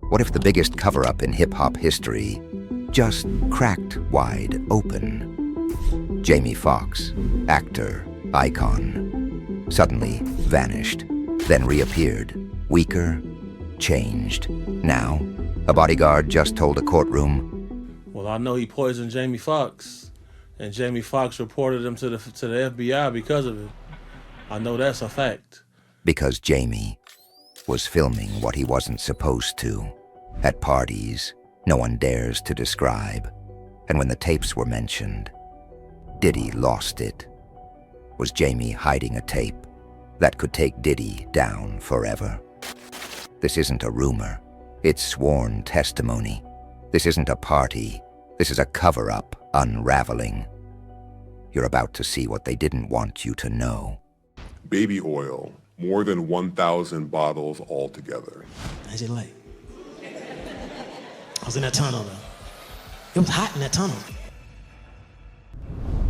What if the biggest cover-up in hip-hop history just cracked wide open? Jamie Foxx, actor, icon, suddenly vanished, then reappeared, weaker, changed. Now, a bodyguard just told a courtroom, "Well, I know he poisoned Jamie Foxx, and Jamie Foxx reported him to the FBI because of it. I know that's a fact." Because Jamie was filming what he wasn't supposed to. At parties no one dares to describe. And when the tapes were mentioned, Diddy lost it. Was Jamie hiding a tape that could take Diddy down forever? This isn't a rumor. It's sworn testimony. This isn't a party. This is a cover-up unraveling. You're about to see what they didn't want you to know. Baby oil, more than 1,000 bottles altogether. How's it like? I was in that tunnel though. It was hot in that tunnel.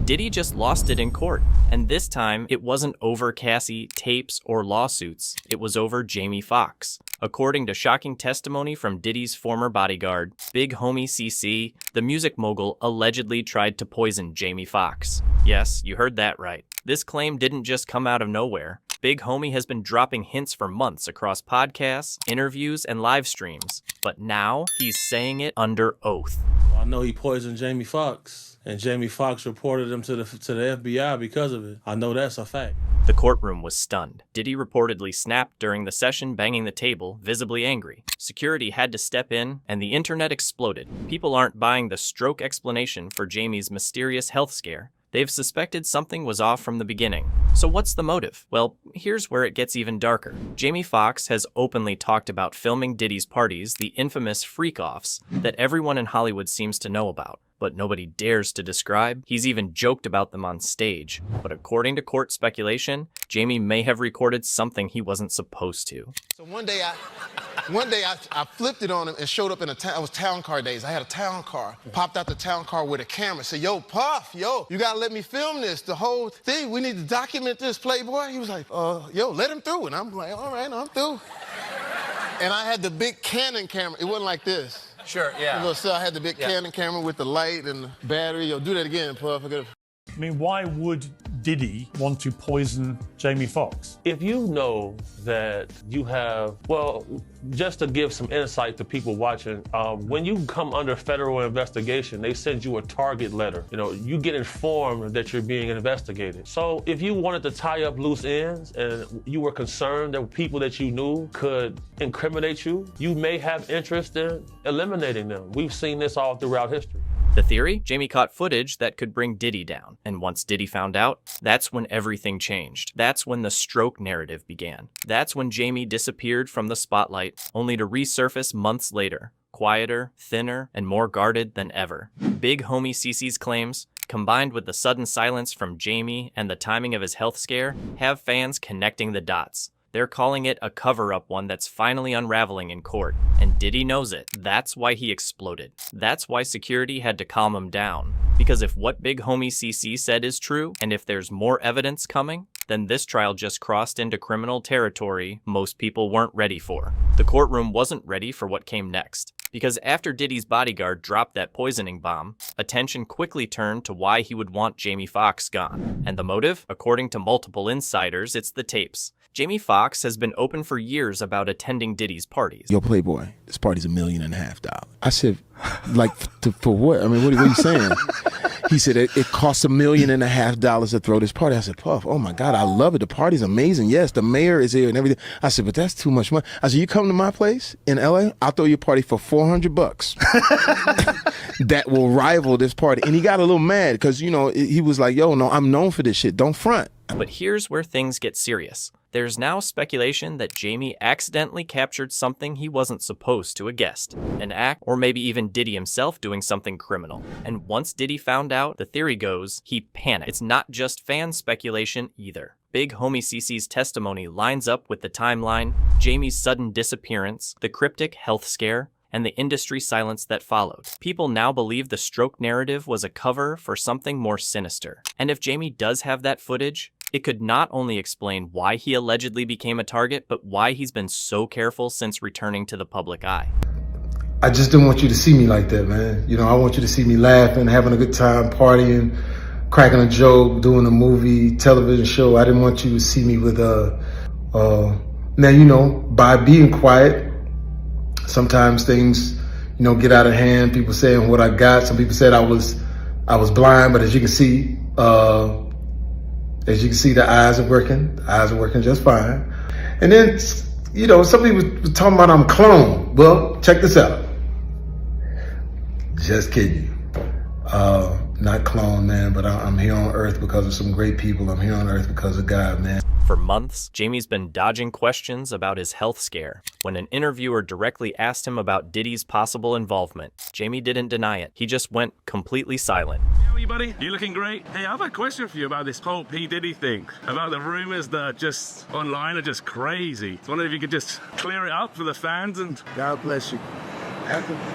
Diddy just lost it in court, and this time it wasn't over Cassie, tapes, or lawsuits. It was over Jamie Foxx. According to shocking testimony from Diddy's former bodyguard, Big Homie CC, the music mogul allegedly tried to poison Jamie Foxx. Yes, you heard that right. This claim didn't just come out of nowhere. Big Homie has been dropping hints for months across podcasts, interviews, and live streams. But now, he's saying it under oath. "I know he poisoned Jamie Foxx, and Jamie Foxx reported him to the FBI because of it. I know that's a fact." The courtroom was stunned. Diddy reportedly snapped during the session, banging the table, visibly angry. Security had to step in, and the internet exploded. People aren't buying the stroke explanation for Jamie's mysterious health scare. They've suspected something was off from the beginning. So what's the motive? Well, here's where it gets even darker. Jamie Foxx has openly talked about filming Diddy's parties, the infamous freak-offs that everyone in Hollywood seems to know about, but nobody dares to describe. He's even joked about them on stage. But according to court speculation, Jamie may have recorded something he wasn't supposed to. So one day I flipped it on him and showed up in it was town car days. I had a town car. Popped out the town car with a camera. Said, "Yo, Puff, yo, you gotta let me film this. The whole thing, we need to document this, Playboy." He was like, yo, let him through. And I'm like, all right, I'm through. And I had the big Canon camera. It wasn't like this. Sure, yeah. So I had the big Canon camera with the light and the battery. Yo, do that again, Puff. I mean, why would Diddy want to poison Jamie Foxx? If you know that you have, well, just to give some insight to people watching, when you come under federal investigation, they send you a target letter. You know, you get informed that you're being investigated. So if you wanted to tie up loose ends and you were concerned that people that you knew could incriminate you, you may have interest in eliminating them. We've seen this all throughout history. The theory? Jamie caught footage that could bring Diddy down. And once Diddy found out, that's when everything changed. That's when the stroke narrative began. That's when Jamie disappeared from the spotlight, only to resurface months later, quieter, thinner, and more guarded than ever. Big Homie CC's claims, combined with the sudden silence from Jamie and the timing of his health scare, have fans connecting the dots. They're calling it a cover-up, one that's finally unraveling in court. And Diddy knows it. That's why he exploded. That's why security had to calm him down. Because if what Big Homie CC said is true, and if there's more evidence coming, then this trial just crossed into criminal territory most people weren't ready for. The courtroom wasn't ready for what came next. Because after Diddy's bodyguard dropped that poisoning bomb, attention quickly turned to why he would want Jamie Foxx gone. And the motive? According to multiple insiders, it's the tapes. Jamie Foxx has been open for years about attending Diddy's parties. "Yo, Playboy, this party's $1.5 million. I said, like, for what? I mean, what are you saying? He said, it costs $1.5 million to throw this party. I said, Puff, oh my God, I love it. The party's amazing. Yes, the mayor is here and everything. I said, but that's too much money. I said, you come to my place in LA, I'll throw you a party for $400 that will rival this party. And he got a little mad because, you know, he was like, yo, no, I'm known for this shit. Don't front. But here's where things get serious. There's now speculation that Jamie accidentally captured something he wasn't supposed to a guest. An act, or maybe even Diddy himself doing something criminal. And once Diddy found out, the theory goes, he panicked. It's not just fan speculation either. Big Homie CC's testimony lines up with the timeline, Jamie's sudden disappearance, the cryptic health scare, and the industry silence that followed. People now believe the stroke narrative was a cover for something more sinister. And if Jamie does have that footage, it could not only explain why he allegedly became a target, but why he's been so careful since returning to the public eye. I just didn't want you to see me like that, man. You know, I want you to see me laughing, having a good time, partying, cracking a joke, doing a movie, television show. I didn't want you to see me with now, you know, by being quiet, sometimes things, you know, get out of hand. People saying what I got. Some people said I was blind, but as you can see, the eyes are working. The eyes are working just fine. And then, you know, some people were talking about I'm clone. Well, check this out. Just kidding you. Not clone, man, but I'm here on Earth because of some great people. I'm here on Earth because of God, man. For months, Jamie's been dodging questions about his health scare. When an interviewer directly asked him about Diddy's possible involvement, Jamie didn't deny it. He just went completely silent. How are you, buddy? You looking great? Hey, I have a question for you about this whole P. Diddy thing. About the rumors that just online are just crazy. I wonder if you could just clear it up for the fans and... God bless you.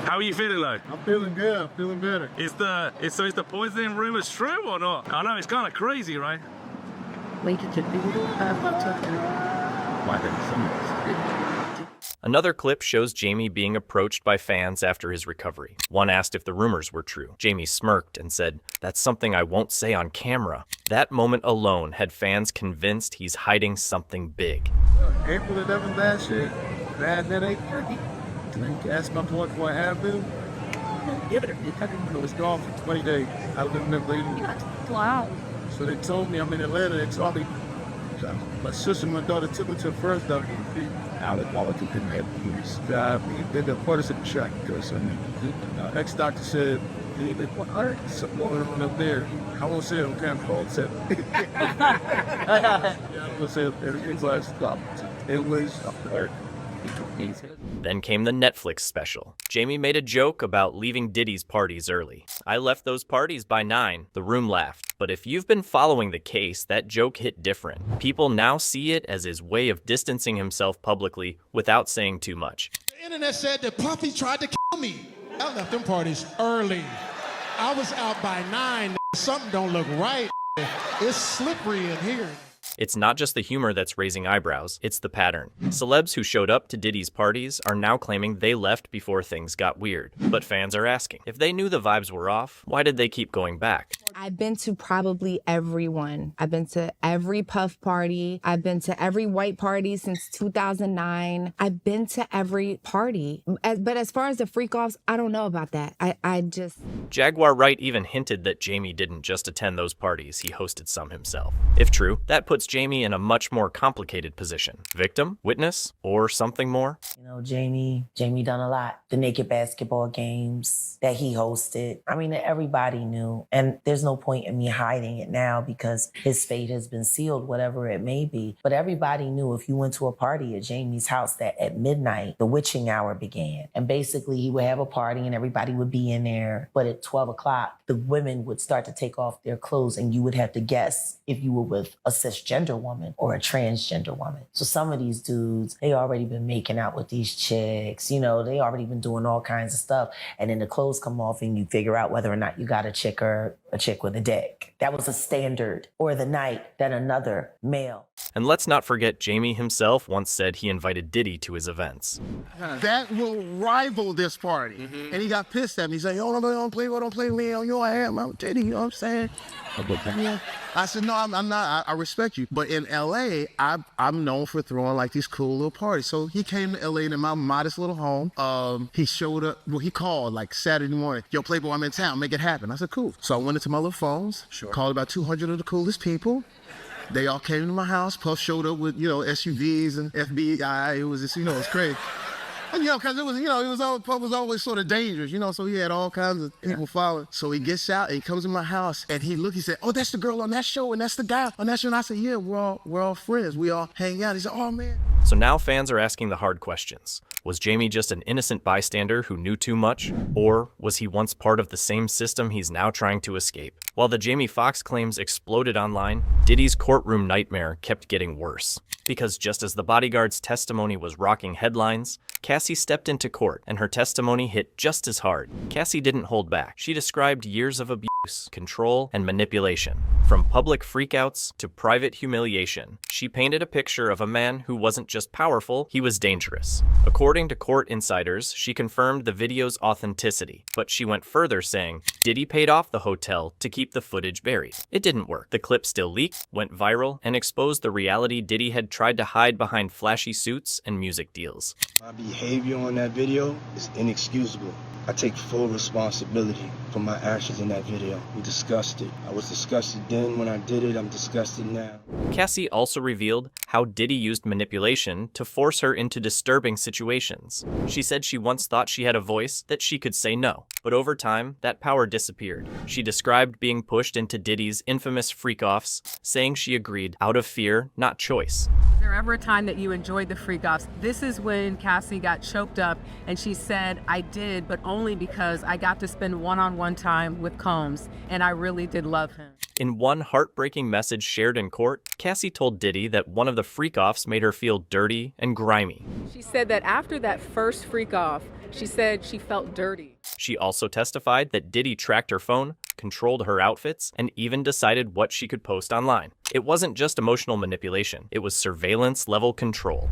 How are you feeling, though? I'm feeling good. I'm feeling better. Is the poisoning rumors true or not? I know it's kind of crazy, right? Another clip shows Jamie being approached by fans after his recovery. One asked if the rumors were true. Jamie smirked and said, "That's something I won't say on camera." That moment alone had fans convinced he's hiding something big. April 11th last year, bad that ain't pretty. Ask my boy what happened. Give it a it was gone for 20 days. I live in the bleeding. Wow. So they told me I'm in Atlanta. They told me my sister and my daughter took me to the first doctor. Out of quality couldn't have use. They put us in the track because ex-doctor said, something up there. I won't say it on camera. I won't say everything's like stop. It was hurt. Then came the Netflix special. Jamie made a joke about leaving Diddy's parties early. "I left those parties by 9. The room laughed." But if you've been following the case, that joke hit different. People now see it as his way of distancing himself publicly without saying too much. The internet said that Puffy tried to kill me. I left them parties early. I was out by 9. Something don't look right. It's slippery in here. It's not just the humor that's raising eyebrows, it's the pattern. Celebs who showed up to Diddy's parties are now claiming they left before things got weird. But fans are asking, if they knew the vibes were off, why did they keep going back? I've been to probably everyone. I've been to every Puff party. I've been to every white party since 2009. I've been to every party. But as far as the freak-offs, I don't know about that. I just... Jaguar Wright even hinted that Jamie didn't just attend those parties, he hosted some himself. If true, that puts Jamie in a much more complicated position. Victim, witness, or something more? You know, Jamie done a lot. The naked basketball games that he hosted. I mean, everybody knew. And there's no point in me hiding it now because his fate has been sealed, whatever it may be. But everybody knew if you went to a party at Jamie's house that at midnight, the witching hour began. And basically he would have a party and everybody would be in there. But at 12 o'clock, the women would start to take off their clothes and you would have to guess if you were with a cisgender woman or a transgender woman. So some of these dudes, they already been making out with these chicks, you know, they already been doing all kinds of stuff. And then the clothes come off and you figure out whether or not you got a chick or a chick with a dick. That was a standard. Or the night that another male. And let's not forget Jamie himself once said he invited Diddy to his events. That will rival this party. And he got pissed at me. He's like, yo, don't play with me. Yo, I am. I'm Diddy, you know what I'm saying? I said, no, I'm not. I respect you. But in LA, I'm known for throwing like these cool little parties. So he came to LA in my modest little home. He showed up, well, he called like Saturday morning. Yo, Playboy, I'm in town. Make it happen. I said, cool. So I went into my little phones, called about 200 of the coolest people. They all came to my house. Puff showed up with, you know, SUVs and FBI. It was just, you know, it's crazy. And, you know, because it was, you know, Puff was always sort of dangerous, you know, so he had all kinds of people following. So he gets out and he comes in my house and he said, oh, that's the girl on that show and that's the guy on that show. And I said, yeah, we're all friends. We all hang out. He said, oh, man. So now fans are asking the hard questions. Was Jamie just an innocent bystander who knew too much? Or was he once part of the same system he's now trying to escape? While the Jamie Foxx claims exploded online, Diddy's courtroom nightmare kept getting worse. Because just as the Bodyguard's testimony was rocking headlines, Cassie stepped into court and her testimony hit just as hard. Cassie didn't hold back. She described years of abuse, control, and manipulation. From public freakouts to private humiliation, she painted a picture of a man who wasn't just powerful, he was dangerous. According to court insiders, she confirmed the video's authenticity, but she went further, saying Diddy paid off the hotel to keep the footage buried. It didn't work. The clip still leaked, went viral, and exposed the reality Diddy had tried to hide behind flashy suits and music deals. My behavior on that video is inexcusable. I take full responsibility for my actions in that video. We discussed it. I was disgusted then when I did it. I'm disgusted now. Cassie also revealed how Diddy used manipulation to force her into disturbing situations. She said she once thought she had a voice that she could say no, but over time, that power disappeared. She described being pushed into Diddy's infamous freak-offs, saying she agreed out of fear, not choice. Was there ever a time that you enjoyed the freak-offs? This is when Cassie got choked up and she said, I did, but only because I got to spend one-on-one time with Combs, and I really did love him. In one heartbreaking message shared in court, Cassie told Diddy that one of the freak-offs made her feel dirty and grimy. She said that after that first freak-off, she said she felt dirty. She also testified that Diddy tracked her phone, controlled her outfits, and even decided what she could post online. It wasn't just emotional manipulation, it was surveillance-level control.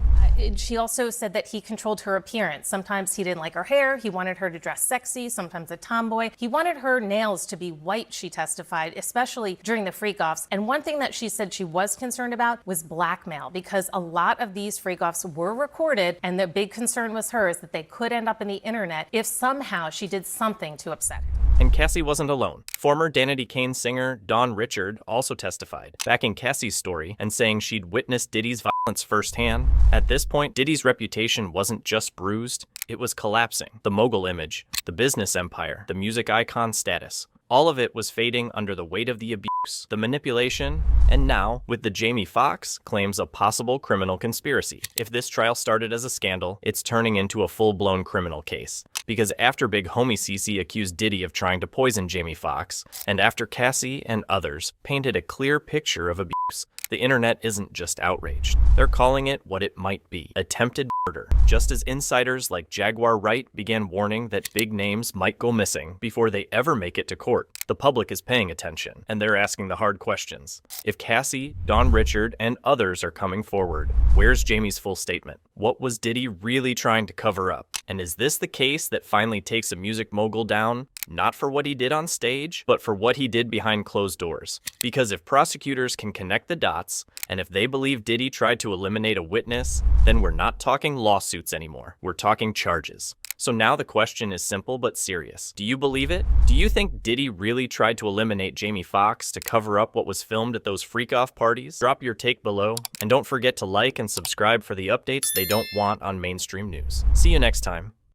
She also said that he controlled her appearance. Sometimes he didn't like her hair, he wanted her to dress sexy, sometimes a tomboy. He wanted her nails to be white, she testified, especially during the freak-offs. And one thing that she said she was concerned about was blackmail, because a lot of these freak-offs were recorded, and the big concern was hers that they could end up in the internet if somehow she did something to upset her. And Cassie wasn't alone. Former Danity Kane singer Dawn Richard also testified, backing Cassie's story and saying she'd witnessed Diddy's violence firsthand. At this point, Diddy's reputation wasn't just bruised, it was collapsing. The mogul image, the business empire, the music icon status, all of it was fading under the weight of the abuse, the manipulation, and now, with the Jamie Foxx claims a possible criminal conspiracy. If this trial started as a scandal, it's turning into a full-blown criminal case. Because after Big Homie CeCe accused Diddy of trying to poison Jamie Foxx, and after Cassie and others painted a clear picture of abuse, the internet isn't just outraged. They're calling it what it might be, attempted murder. Just as insiders like Jaguar Wright began warning that big names might go missing before they ever make it to court, the public is paying attention, and they're asking the hard questions. If Cassie, Dawn Richard, and others are coming forward, where's Jamie's full statement? What was Diddy really trying to cover up? And is this the case that finally takes a music mogul down, not for what he did on stage, but for what he did behind closed doors? Because if prosecutors can connect the dots, and if they believe Diddy tried to eliminate a witness, then we're not talking lawsuits anymore. We're talking charges. So now the question is simple but serious. Do you believe it? Do you think Diddy really tried to eliminate Jamie Foxx to cover up what was filmed at those freak-off parties? Drop your take below, and don't forget to like and subscribe for the updates they don't want on mainstream news. See you next time.